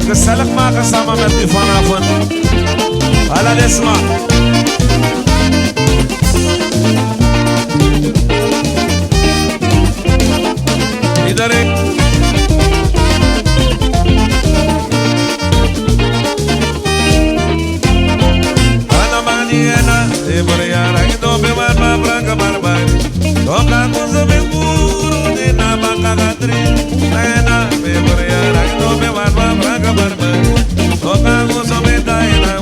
Gezellig maken samen met u vanavond. Alla Desma. Iedereen. Ana maniena, de boriara, que tope barba branca barba. Toca con su beburo de na banca gatri. Ana, de boriara, que tope barba branca barba. Toca con su betaina,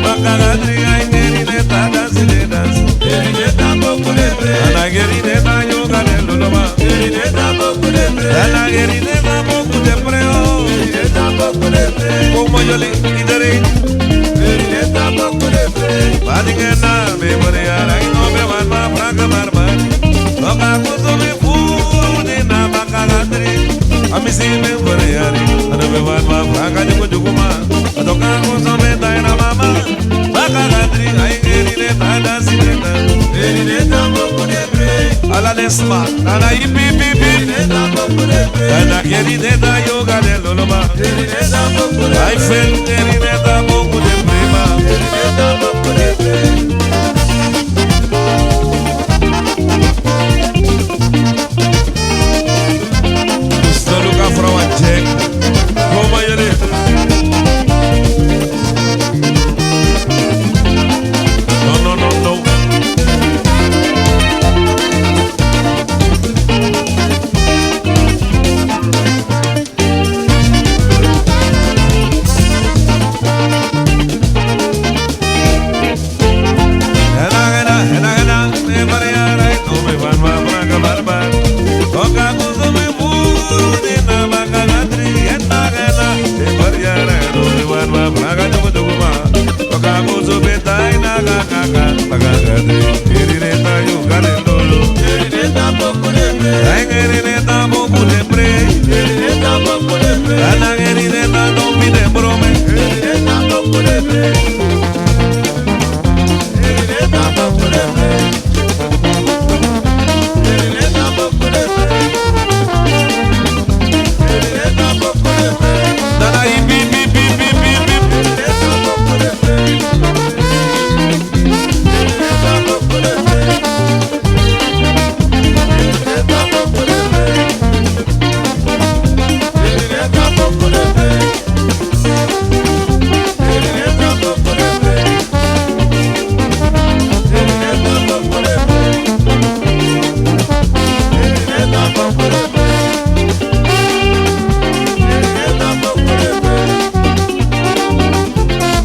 banca gatri, ay nerineta, dansiletas. Nerineta poco de pre. Ana gerineta, yoga de luloma. Nerineta poco de pre. Ana gerineta poco de preo. Nerineta poco de pre. Como yo le diré. Nerineta poco de pre. Padigena, me boriara, que tope barba branca barba. Toca con su beburo de na banca gatri. Ami si me boriara, ana me barba branca de kujukuma. Toca con su betaina mama. Banca gatri, ay nerineta, dansiletas. Nerineta poco de pre. Alla Desma, ana ipi pipi. Nerineta poco de pre. Ana gerineta, yoga de luloma. Nerineta poco de pre. Ay fel, nerineta poco de prima. Nerineta poco de pre. Luca from a check. Como ele. No. Hena, me bariara, no me van ma branca barba. Toca con su beburo de na banca gatri. Hena, me bariara, no me van ma branca juguma. Toca con su betaina, kaka, gatri. Nerineta, yoga de lolo. Nerineta poco de pre. Ay nerineta poco de pre. Nerineta poco de pre. Ana nerineta no pide brome. Nerineta poco de pre. Nerineta poco de pre. Nerineta poco de pre. Nerineta poco de pre. Dana y pi. Nerineta poco de pre. Nerineta poco de pre. Nerineta poco de pre. Nerineta poco de pre. Nerineta poco de pre. Nerineta poco de pre. Nerineta poco de pre. Nerineta poco de pre.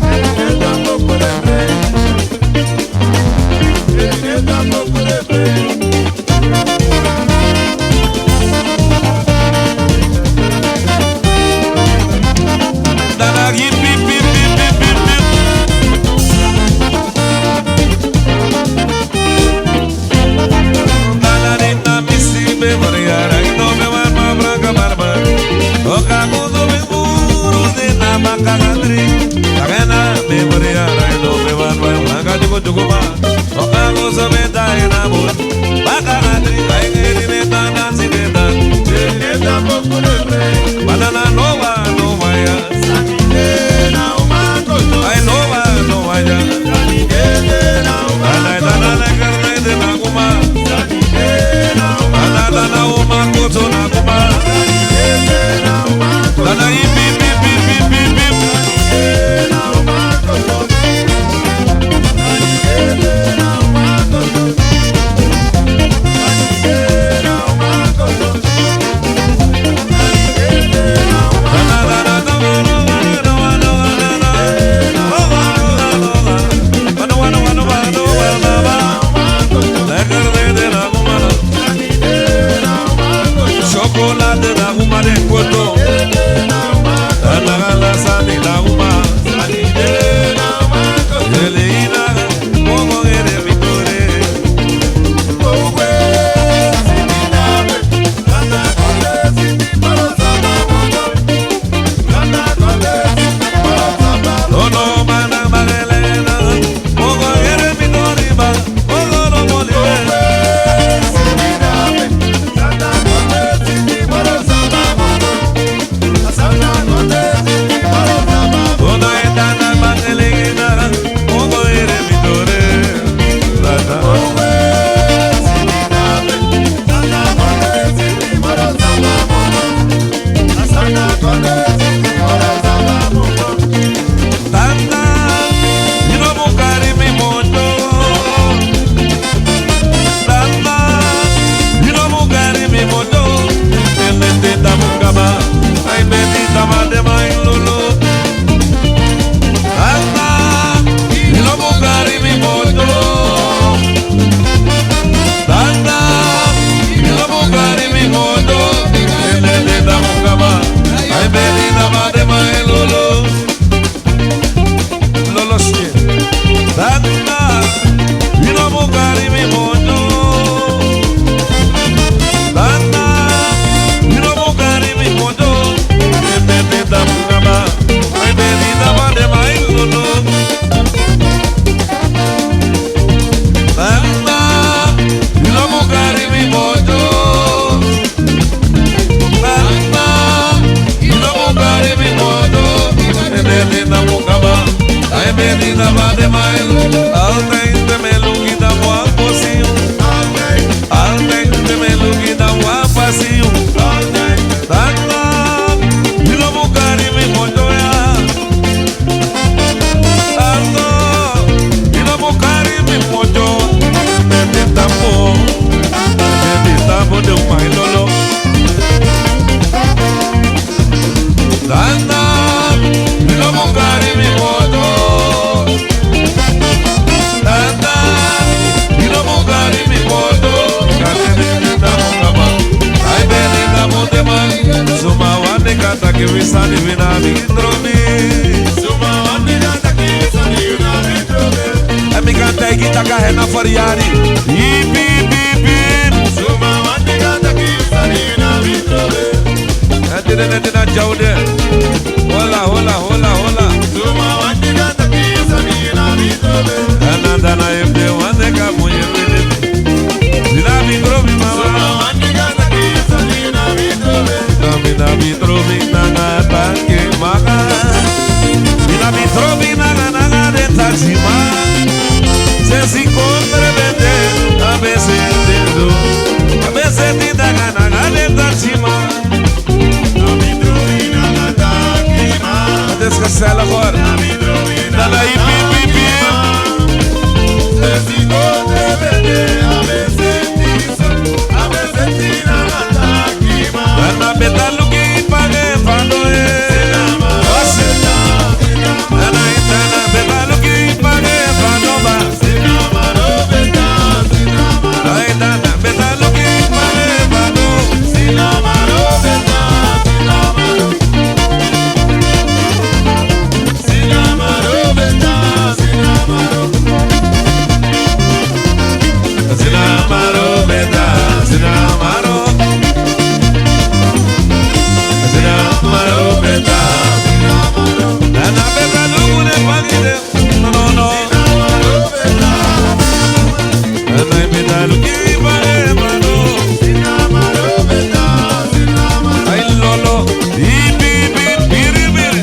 Nerineta poco de pre. Nerineta poco de pre. Dana pi. Danarina misi me boriara, que no me van ma branca barba. Toca con su beburo de na banca gatri. Agana me boriara, que no me van ma branca juguma. Toca con su betaina mama. Banca gatri, ay nerineta, dansiletas. Nerineta poco de pre. Banana no vaya. Sanidena umakoto. Ay no vaya. Sanidena umakoto. Dana carne de la guma. Sanidena umakoto. Dana umakoto na guma. Sanidena umakoto. Dana ipi. Sanidena umakoto. Sanidena umakoto. Sanidena umakoto. Chocolate da guma de cuento. La sani da guma. Eleina, como eres victoria. No, mana Magdalena, como eres victoria. Como no volver. Santa que me sale vina vidromi. Suma wani ganta ki sani na vidromi. E mi canta e gita carrena foriari. Hip hip hip hip. Suma wani ganta ki sani na vidromi. E dina jaude. Hola hola hola hola. Suma wani ganta ki sani na vidromi. Dana embe wande ka munye vini. Vina vidromi mama. Suma wani ganta ki sani na vidromi. Vina vidromi nanga tanke maka. Vina vidromi nanga de taxima. Se si encontra vende a veces tendo. A veces te da gana de taxima. Na vidromi nanga takima. Descansela agora. Na vidromi Dala aí, nanga pi, pi, pi. Se si kote vende a veces tina na takima. Dana betalo que pague fando e. Nossa. Dana itana betalo que pague fando ba. Ai dana betalo que pague fando. Sinamaro beta, sinamaro. Sinamaro beta. Dana betalo que pague. No no no. Dana betalo que pague fando. Ay lolo, ipi ipi piri piri.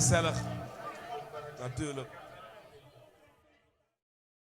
gezellig. Natuurlijk.